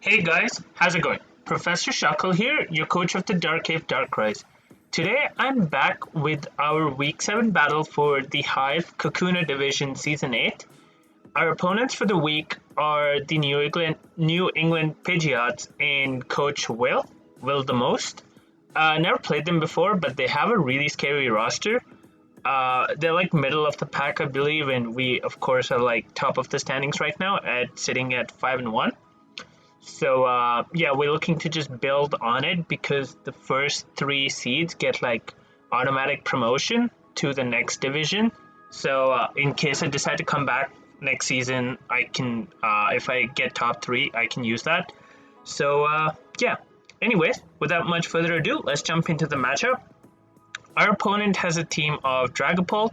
Hey guys, how's it going? Professor Shackle here, your coach of the Dark Cave Darkrise. Today I'm back with our Week 7 battle for the Hive Kakuna Division Season 8. Our opponents for the week are the New England Patriots and Coach Will the Most. Never played them before, but they have a really scary roster. They're like middle of the pack, I believe, and we of course are like top of the standings right now at sitting at 5-1. So yeah, we're looking to just build on it because the first three seeds get like automatic promotion to the next division. So in case I decide to come back next season, I can if I get top three, I can use that. So yeah. Anyways, without much further ado, let's jump into the matchup. Our opponent has a team of Dragapult,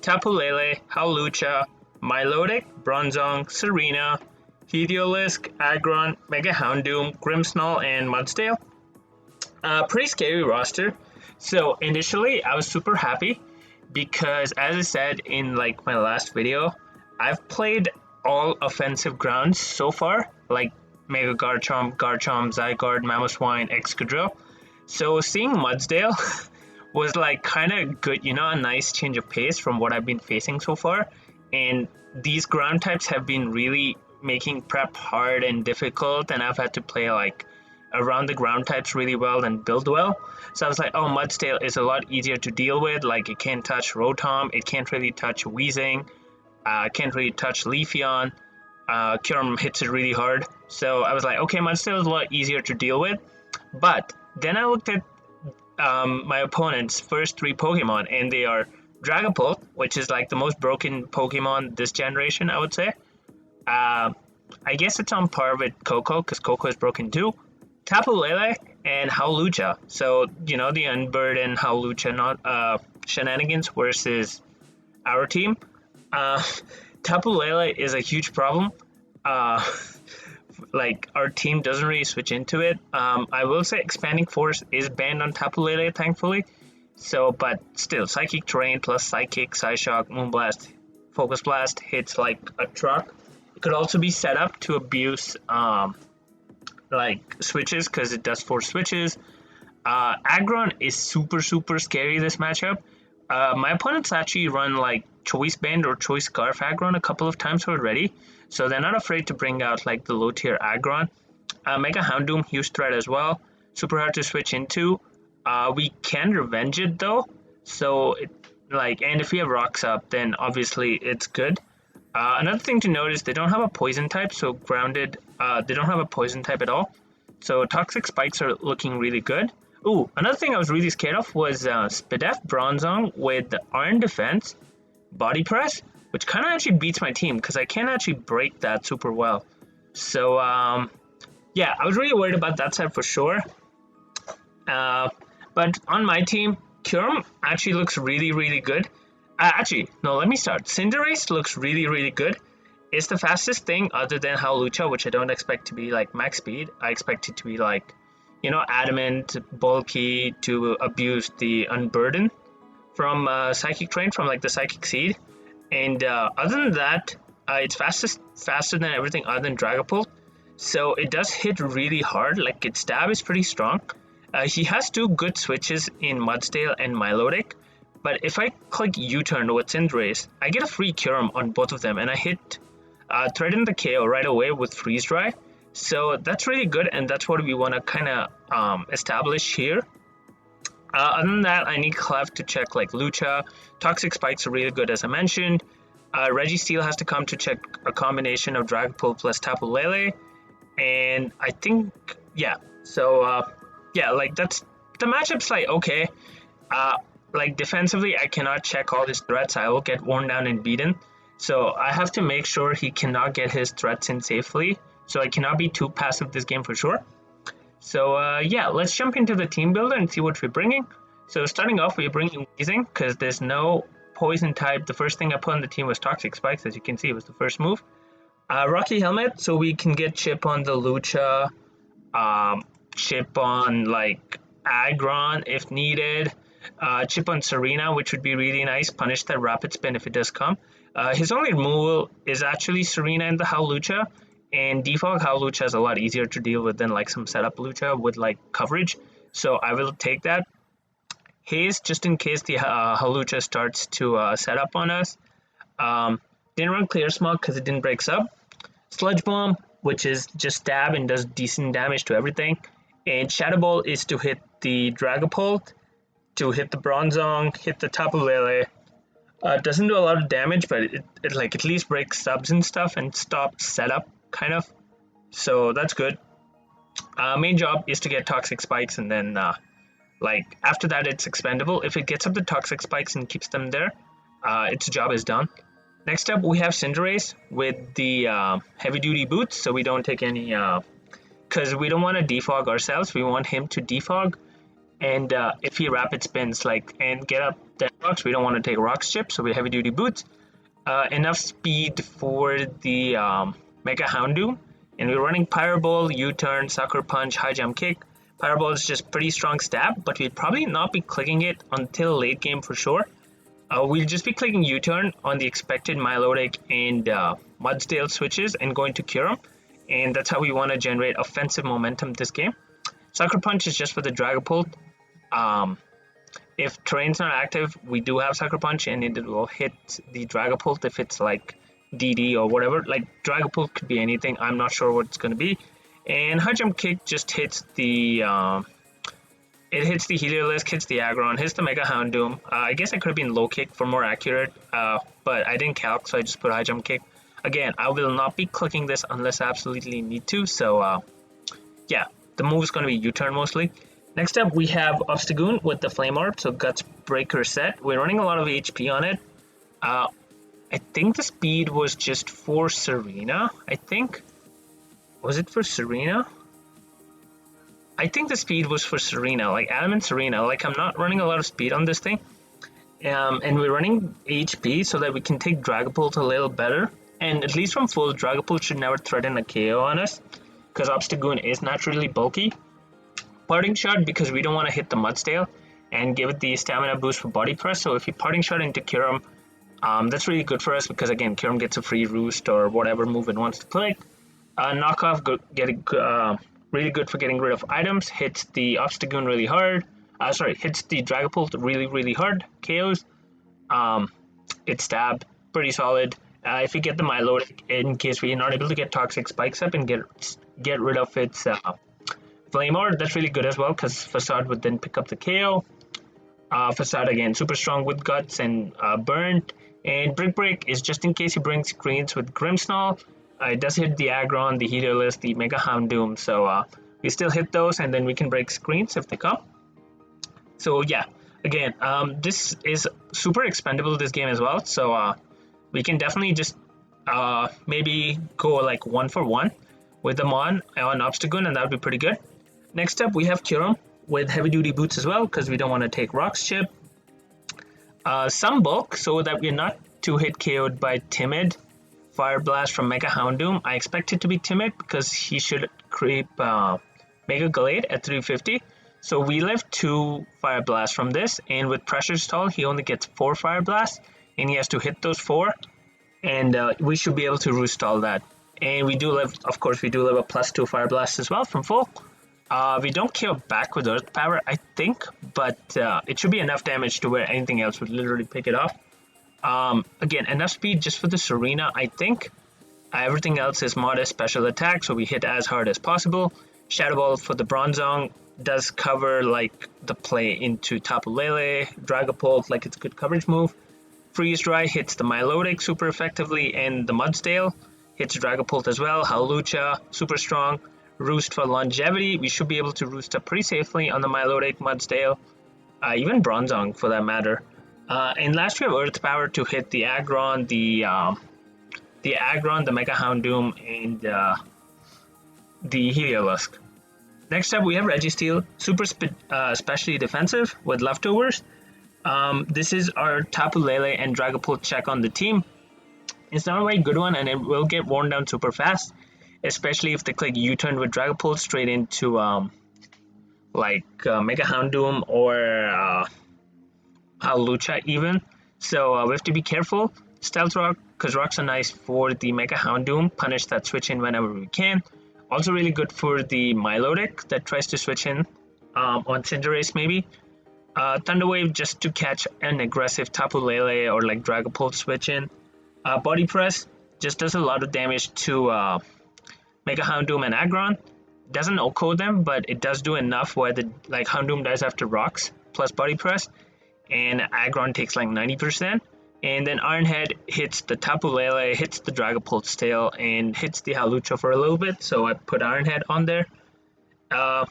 Tapu Lele, LeleLucha, Milotic, Bronzong, Serena, Heliolisk, Aggron, Mega Houndoom, Grimmsnarl, and Mudsdale. Pretty scary roster. So initially, I was super happy because, as I said in like my last video, I've played all offensive grounds so far, like Mega Garchomp, Zygarde, Mamoswine, Excadrill. So seeing Mudsdale was like kind of good, a nice change of pace from what I've been facing so far. And these ground types have been really making prep hard and difficult, and I've had to play like around the ground types really well and build well. So I was like, oh, Mudsdale is a lot easier to deal with. Like it can't touch Rotom, it can't really touch Weezing, can't really touch Leafeon. Kyurem hits it really hard. So I was like, okay, Mudsdale is a lot easier to deal with. But then I looked at my opponent's first three Pokemon, and they are Dragapult, which is like the most broken Pokemon this generation, I would say. I guess it's on par with Coco, because Coco is broken too. Tapu Lele and LeleLucha. So, the Unbird and LeleLucha not shenanigans versus our team. Tapu Lele is a huge problem. Like, our team doesn't really switch into it. I will say Expanding Force is banned on Tapu Lele, thankfully. So, but still, Psychic Terrain plus Psychic, Psyshock, Moonblast, Focus Blast hits like a truck. It could also be set up to abuse like switches because it does force switches. Aggron is super scary this matchup. My opponents actually run like Choice Band or Choice Scarf Aggron a couple of times already, so they're not afraid to bring out like the low tier Aggron. Mega Houndoom, huge threat as well. Super hard to switch into. We can revenge it though, so it and if we have rocks up, then obviously it's good. Another thing to note is they don't have a poison type, so grounded, they don't have a poison type at all. So toxic spikes are looking really good. Ooh, another thing I was really scared of was Spadef Bronzong with the Iron Defense, Body Press, which kind of actually beats my team because I can actually break that super well. So yeah, I was really worried about that side for sure. But on my team, Kyurem actually looks really good. Actually, no, let me start. Cinderace looks really good. It's the fastest thing other than LeleLucha, which I don't expect to be like max speed. I expect it to be like, adamant, bulky, to abuse the Unburden from Psychic Train, from like the Psychic Seed. And other than that, it's faster than everything other than Dragapult. So it does hit really hard. Like its stab is pretty strong. He has two good switches in Mudsdale and Milotic. But if I click U-turn with Cinderace, I get a free Kyurem on both of them, and I hit Threaten the KO right away with Freeze Dry. So that's really good, and that's what we want to kind of establish here. Other than that, I need Clef to check like Lucha. Toxic Spikes are really good, as I mentioned. Registeel has to come to check a combination of Dragapult plus Tapu Lele. And I think, yeah. So, yeah, like that's the matchup's like okay. Like defensively, I cannot check all his threats. I will get worn down and beaten. So I have to make sure he cannot get his threats in safely. So I cannot be too passive this game for sure. So yeah, let's jump into the team builder and see what we're bringing. So starting off, we're bringing Weezing because there's no poison type. The first thing I put on the team was Toxic Spikes. As you can see, it was the first move. Rocky Helmet, so we can get chip on the Lucha, chip on like Aggron if needed. Chip on Serena, which would be really nice. Punish that rapid spin if it does come. His only removal is actually Serena and the LeleLucha, and defog LeleLucha is a lot easier to deal with than like some setup Lucha with like coverage. So I will take that. Haze, just in case the LeleLucha starts to set up on us. Didn't run Clear Smog because it didn't break sub. Sludge Bomb, which is just stab and does decent damage to everything. And Shadow Ball is to hit the Dragapult, to hit the Bronzong, hit the Tapu Lele. Doesn't do a lot of damage, but it like at least breaks subs and stuff and stops setup, kind of. So that's good. Main job is to get Toxic Spikes, and then like after that it's expendable. If it gets up the Toxic Spikes and keeps them there, its job is done. Next up, we have Cinderace with the heavy duty boots, so we don't take any, because we don't want to defog ourselves. We want him to defog, and if he rapid spins like and get up dead rocks, we don't want to take rocks chip, so we heavy duty boots. Enough speed for the Mega Houndoom, and we're running Pyro Ball, U-turn, Sucker Punch, High Jump Kick. Pyro Ball is just pretty strong stab, but we'd probably not be clicking it until late game for sure. We'll just be clicking U-turn on the expected Milotic and Mudsdale switches and going to Kyurem, and that's how we want to generate offensive momentum this game. Sucker Punch is just for the Dragapult. If terrain's not active, we do have Sucker Punch, and it will hit the Dragapult if it's like DD or whatever. Like Dragapult could be anything. I'm not sure what it's going to be. And High Jump Kick just hits the it hits the Heliolisk, hits the Aggron, hits the Mega Houndoom. I guess I could have been Low Kick for more accurate, but I didn't calc, so I just put High Jump Kick. Again, I will not be clicking this unless I absolutely need to, so yeah, the move is going to be U-turn mostly. Next up, we have Obstagoon with the Flame Orb, so Guts Breaker set. We're running a lot of HP on it. I think the speed was just for Serena, I think. Was it for Serena? I think the speed was for Serena, like Adam and Serena. Like I'm not running a lot of speed on this thing. And we're running HP so that we can take Dragapult a little better. And at least from full, Dragapult should never threaten a KO on us, because Obstagoon is naturally bulky. Parting Shot, because we don't want to hit the Mudsdale and give it the stamina boost for Body Press. So if you Parting Shot into Kyurem, that's really good for us, because again, Kyurem gets a free Roost or whatever move it wants to click. Knockoff, really good for getting rid of items. Hits the Obstagoon really hard. Hits the Dragapult really hard. KOs. It's stab, pretty solid. If you get the Milotic, in case we're not able to get Toxic Spikes up and get rid of its Flame Orb, that's really good as well, because Facade would then pick up the KO. Facade again, super strong with Guts and Burnt. And Brick Break is just in case he brings screens with Grimmsnarl. It does hit the Aggron, the Heliolisk, the Mega Houndoom, so we still hit those, and then we can break screens if they come. So yeah, again, this is super expendable, this game as well, so we can definitely just maybe go like 1 for 1 with them on Obstagoon, and that would be pretty good. Next up, we have Kyurem with heavy duty boots as well, because we don't want to take Rocks Chip. Some bulk, so that we're not too hit KO'd by Timid. Fire Blast from Mega Houndoom. I expect it to be Timid, because he should creep Mega Gallade at 350. So we left 2 Fire Blasts from this, and with Pressure Stall, he only gets 4 Fire Blasts, and he has to hit those 4, and we should be able to Roost Stall that. And we do live, of course, we do live a +2 Fire Blast as well from full. We don't KO back with Earth Power, I think, but it should be enough damage to where anything else would literally pick it off. Again, enough speed just for the Serena, I think. Everything else is modest special attack, so we hit as hard as possible. Shadow Ball for the Bronzong does cover like the play into Tapu Lele, Dragapult, like it's a good coverage move. Freeze Dry hits the Milotic super effectively, and the Mudsdale hits Dragapult as well. LeleLucha, super strong. Roost for longevity, we should be able to roost up pretty safely on the Milotic, Mudsdale, even Bronzong for that matter. And last we have Earth Power to hit the Aggron, the Mega Houndoom, and the Heliolisk. Next up, we have Registeel, super specially defensive with leftovers. This is our Tapu Lele and Dragapult check on the team. It's not a very good one, and it will get worn down super fast, especially if they click U-turn with Dragapult straight into Mega Houndoom or LeleLucha even. So we have to be careful. Stealth Rock because rocks are nice for the Mega Houndoom, punish that switch in whenever we can. Also really good for the Milotic that tries to switch in on Cinderace maybe. Thunder Wave just to catch an aggressive Tapu Lele or like Dragapult switch in. Body Press just does a lot of damage to Mega Houndoom and Aggron. Doesn't OHKO them, but it does do enough where the like Houndoom dies after rocks plus Body Press, and Aggron takes like 90%. And then Iron Head hits the Tapu Lele, hits the Dragapult's tail, and hits the Hawlucha for a little bit. So I put Iron Head on there. I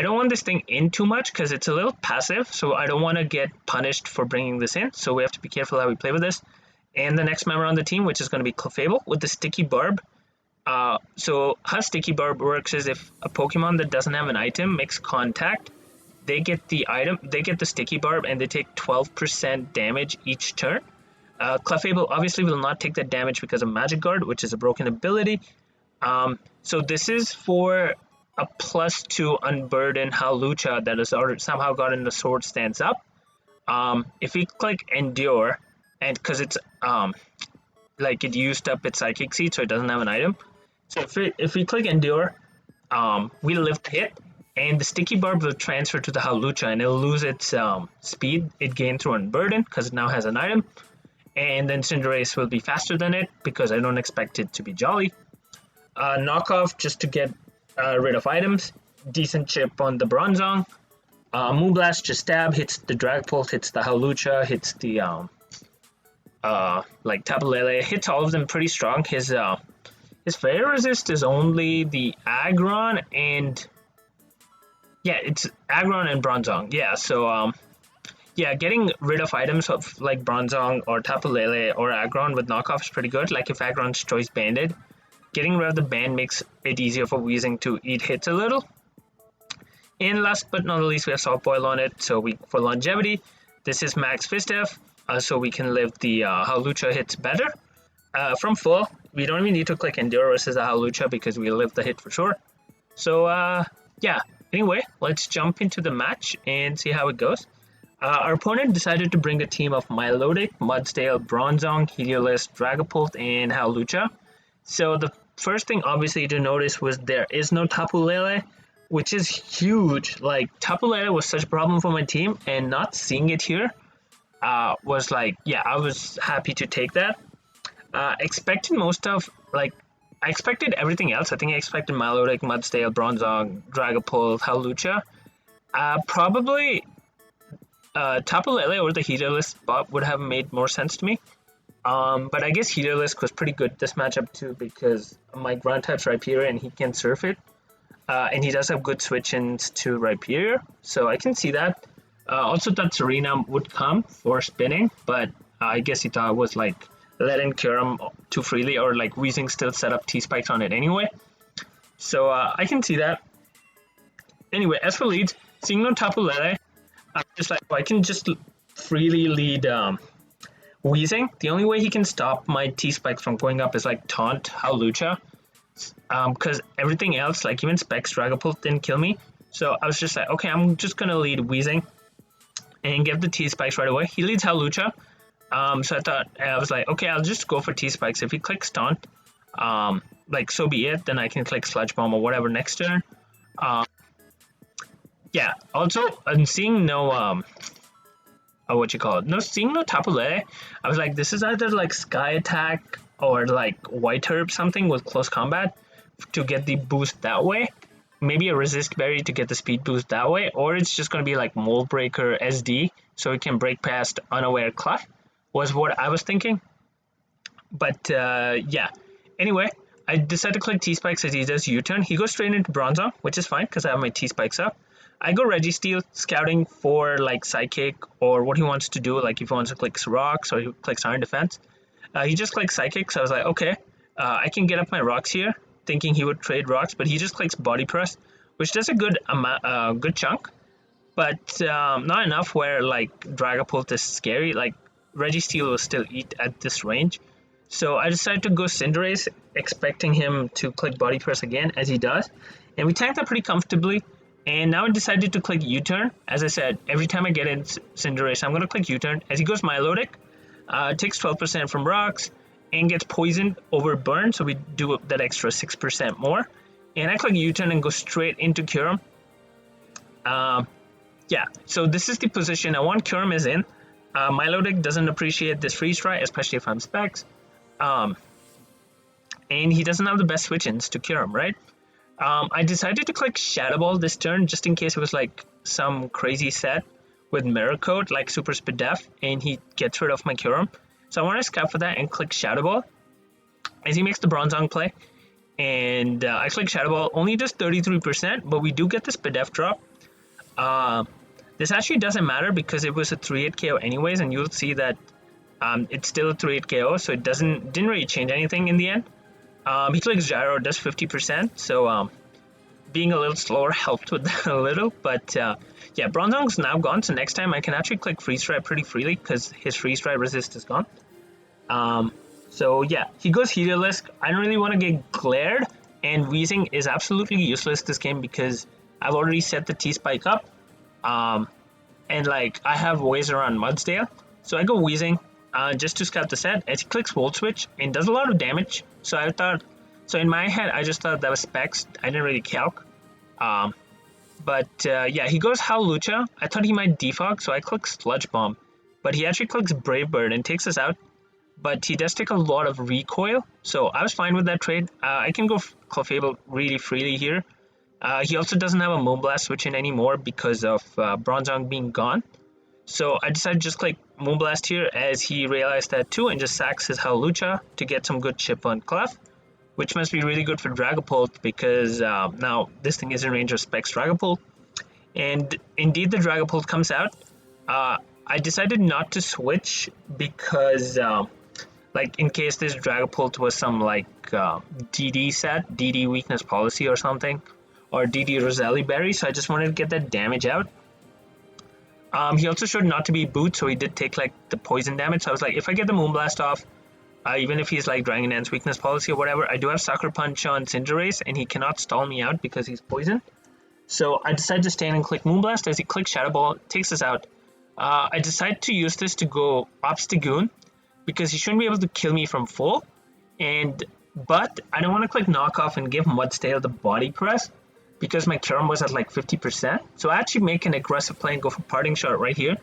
don't want this thing in too much because it's a little passive. So I don't want to get punished for bringing this in. So we have to be careful how we play with this. And the next member on the team, which is going to be Clefable with the Sticky Barb. So how Sticky Barb works is if a Pokemon that doesn't have an item makes contact, they get the item, they get the Sticky Barb, and they take 12% damage each turn. Clefable obviously will not take that damage because of Magic Guard, which is a broken ability. So this is for a +2 Unburden Hawlucha that has already somehow gotten the Sword Stance up. If we click Endure, and because it's like it used up its Psychic Seed, so it doesn't have an item. So if we click Endure, we live the hit, and the Sticky Barb will transfer to the Hawlucha, and it'll lose its speed it gained through Unburden because it now has an item. And then Cinderace will be faster than it because I don't expect it to be Jolly. Knockoff just to get rid of items. Decent chip on the Bronzong. Moonblast just stab, hits the Dragapult, hits the Hawlucha, hits the like Tapu Lele, hits all of them pretty strong. His fire resist is only the Aggron and it's Aggron and Bronzong. So getting rid of items of like Bronzong or Tapu Lele or Aggron with knockoff is pretty good. Like if Aggron's Choice Banded, getting rid of the band makes it easier for Weezing to eat hits a little. And last but not least, we have Salt Boil on it. So for longevity, this is Max Fistef, so we can live the Hawlucha hits better. From full, we don't even need to click Endure versus the Hawlucha because we live the hit for sure. So anyway, let's jump into the match and see how it goes. Our opponent decided to bring a team of Milotic, Mudsdale, Bronzong, Heliolisk, Dragapult, and Hawlucha. So the first thing obviously to notice was there is no Tapu Lele, which is huge. Like Tapu Lele was such a problem for my team, and not seeing it here was like, I was happy to take that. Expected most of, like, I expected everything else. I think I expected Milotic, Mudsdale, Bronzong, Dragapult, Hawlucha. Probably Tapu Lele or the Heliolisk spot would have made more sense to me. But I guess Heliolisk was pretty good this matchup too because my ground type's Rhyperior and he can surf it. And he does have good switch-ins to Rhyperior, so I can see that. Also thought Serena would come for spinning, but I guess he thought it was like letting Kyurem too freely, or like Weezing still set up T-Spikes on it anyway. So I can see that. Anyway, as for leads, seeing no Tapu Lele, I'm just like, I can just freely lead Weezing. The only way he can stop my T-Spikes from going up is like taunt Hawlucha. Because everything else, like even Specs, Dragapult didn't kill me. So I was just like, okay, I'm just going to lead Weezing and get the T-Spikes right away. He leads Hawlucha. So I was like, okay, I'll just go for T-Spikes. If he clicks Taunt, like so be it. Then I can click Sludge Bomb or whatever next turn. Also, I'm seeing no, seeing no Tapu Lele, I was like, this is either like Sky Attack or like White Herb something with close combat to get the boost that way. Maybe a Resist Berry to get the speed boost that way, or it's just going to be like Mold Breaker SD so it can break past Unaware Clutch was what I was thinking. But anyway, I decided to click T-Spikes as he does U-turn. He goes straight into Bronzong, which is fine because I have my T-Spikes up. I go Registeel, scouting for like Psychic or what he wants to do, like if he wants to click Rocks or he clicks Iron Defense. He just clicks Psychic, so I was like, okay, I can get up my Rocks here, thinking he would trade Rocks, but he just clicks Body Press, which does a good chunk, but not enough where like Dragapult is scary. Like Registeel will still eat at this range. So I decided to go Cinderace, expecting him to click Body Press again, as he does, and we tanked that pretty comfortably. And now I decided to click U-turn. As I said, every time I get in Cinderace, I'm going to click U-turn. As he goes Milotic, Takes 12% from rocks and gets poisoned over burn, so we do that extra 6% more. And I click U-turn and go straight into Cure him. Yeah, so this is the position I want Cure him is in. Milotic doesn't appreciate this freeze dry, especially if I'm specs. And he doesn't have the best switch-ins to Cure him, right? I decided to click Shadow Ball this turn just in case it was like some crazy set with Mirror Coat like Super Speed Def and he gets rid of my Cure him. So I want to scout for that and click Shadow Ball as he makes the Bronzong play. And I click Shadow Ball, only does 33%, but we do get the Speed Def drop. This actually doesn't matter because it was a 3-8 KO anyways, and you'll see that it's still a 3-8 KO, so it didn't really change anything in the end. He clicks Gyro, does 50%, so being a little slower helped with that a little, but yeah, Bronzong's now gone, so next time I can actually click Freeze Dry pretty freely because his Freeze Dry resist is gone. So yeah, he goes Heliolisk. I don't really want to get glared, and Wheezing is absolutely useless this game because I've already set the T-Spike up, and like I have ways around Mudsdale, so I go Wheezing just to scout the set as he clicks Volt Switch and does a lot of damage. So I thought, so in my head I just thought that was specs. I didn't really calc. But yeah, he goes LeleLucha. I thought he might defog, so I click Sludge Bomb, but he actually clicks Brave Bird and takes us out. But he does take a lot of recoil, so I was fine with that trade. I can go Clefable really freely here. He also doesn't have a Moonblast switch in anymore because of Bronzong being gone. So I decided to just click Moonblast here as he realized that too and just sacks his LeleLucha to get some good chip on Clef, which must be really good for Dragapult because now this thing is in range of Specs Dragapult. And indeed the Dragapult comes out. I decided not to switch because like in case this Dragapult was some like DD set, DD weakness policy or something, or DD Roselli Berry, so I just wanted to get that damage out. He also showed not to be boot, so he did take like the poison damage, so I was like, if I get the Moonblast off, even if he's like Dragon Dance weakness policy or whatever, I do have Sucker Punch on Cinderace and he cannot stall me out because he's poisoned. So I decided to stand and click Moonblast as he clicks Shadow Ball, takes us out. I decided to use this to go Obstagoon because he shouldn't be able to kill me from full, but I don't want to click Knockoff and give Mudsdale the body press because my Kyurem was at like 50%. So I actually make an aggressive play and go for Parting Shot right here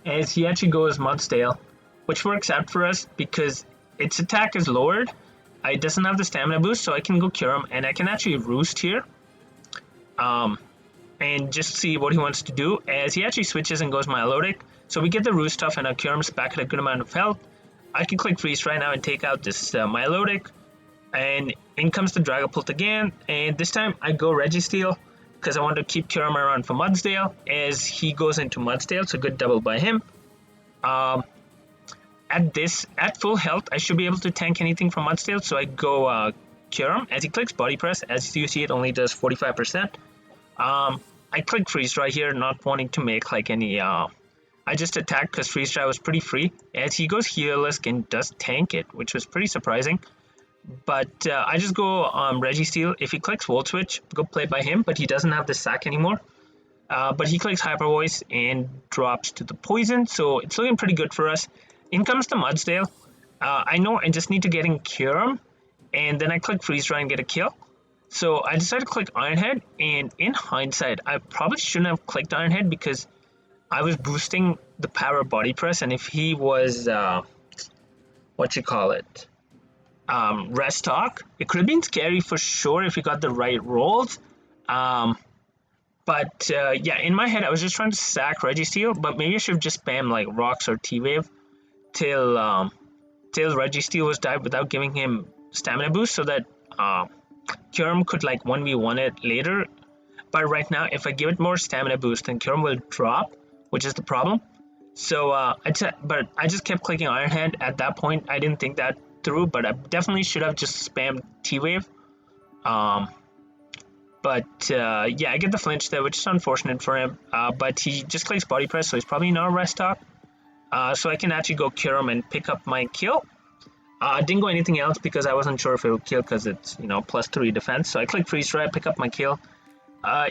as he actually goes Mudsdale, which works out for us because its attack is lowered. It doesn't have the stamina boost, so I can go Kyurem and I can actually Roost here. And just see what he wants to do as he actually switches and goes Milotic. So we get the Roost off and our Kyurem's back at a good amount of health. I can click Freeze right now and take out this Milotic. And in comes the Dragapult again. And this time I go Registeel because I want to keep Kyurem around for Mudsdale as he goes into Mudsdale. So good double by him. At full health, I should be able to tank anything from Mudsdale. So I go Kyurem as he clicks Body Press. As you see, it only does 45%. I click Freeze Dry here, not wanting to make like any, I just attacked because Freeze Dry was pretty free, as he goes Heliolisk and does tank it, which was pretty surprising. But I just go Registeel. If he clicks Volt Switch, go play by him, but he doesn't have the sack anymore. But he clicks Hyper Voice and drops to the Poison, so it's looking pretty good for us. In comes the Mudsdale. I know I just need to get in Kyurem, and then I click Freeze Dry and get a kill. So I decided to click Iron Head, and in hindsight, I probably shouldn't have clicked Iron Head because I was boosting the power body press, and if he was, Restock, it could have been scary for sure if he got the right rolls. But yeah, in my head, I was just trying to sack Registeel, but maybe I should have just spammed like Rocks or T-Wave till Registeel was died without giving him stamina boost so that Kyurem could like 1v1 it later. But right now, if I give it more stamina boost, then Kyurem will drop, which is the problem. So but I just kept clicking Iron Hand. At that point, I didn't think that through, but I definitely should have just spammed T-Wave. But yeah, I get the flinch there, which is unfortunate for him. But he just clicks Body Press, so he's probably not Restock. So I can actually go Kyurem and pick up my kill. I didn't go anything else because I wasn't sure if it would kill because it's, +3 defense. So I click Freeze Dry, pick up my kill.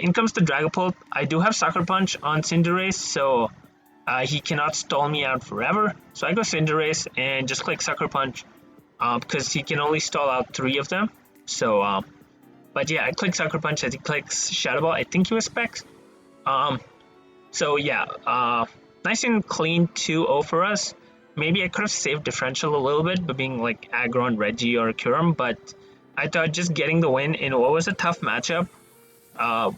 In comes the Dragapult. I do have Sucker Punch on Cinderace, so he cannot stall me out forever. So I go Cinderace and just click Sucker Punch because he can only stall out 3 of them. So, but yeah, I click Sucker Punch as he clicks Shadow Ball. I think he was Specs. So yeah, nice and clean 2-0 for us. Maybe I could have saved differential a little bit by being like aggro on Reggie or Kyurem, but I thought just getting the win in what was a tough matchup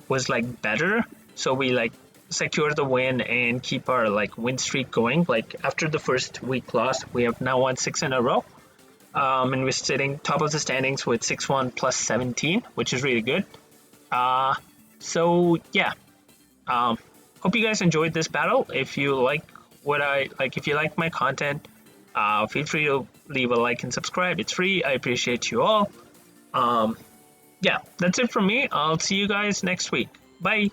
was like better. So we like secure the win and keep our like win streak going. Like after the first week loss, we have now won 6 in a row. And we're sitting top of the standings with 6-1 plus 17, which is really good. So yeah, hope you guys enjoyed this battle. If you like if you like my content, feel free to leave a like and subscribe. It's free. I appreciate you all. Yeah, that's it from me. I'll see you guys next week. Bye.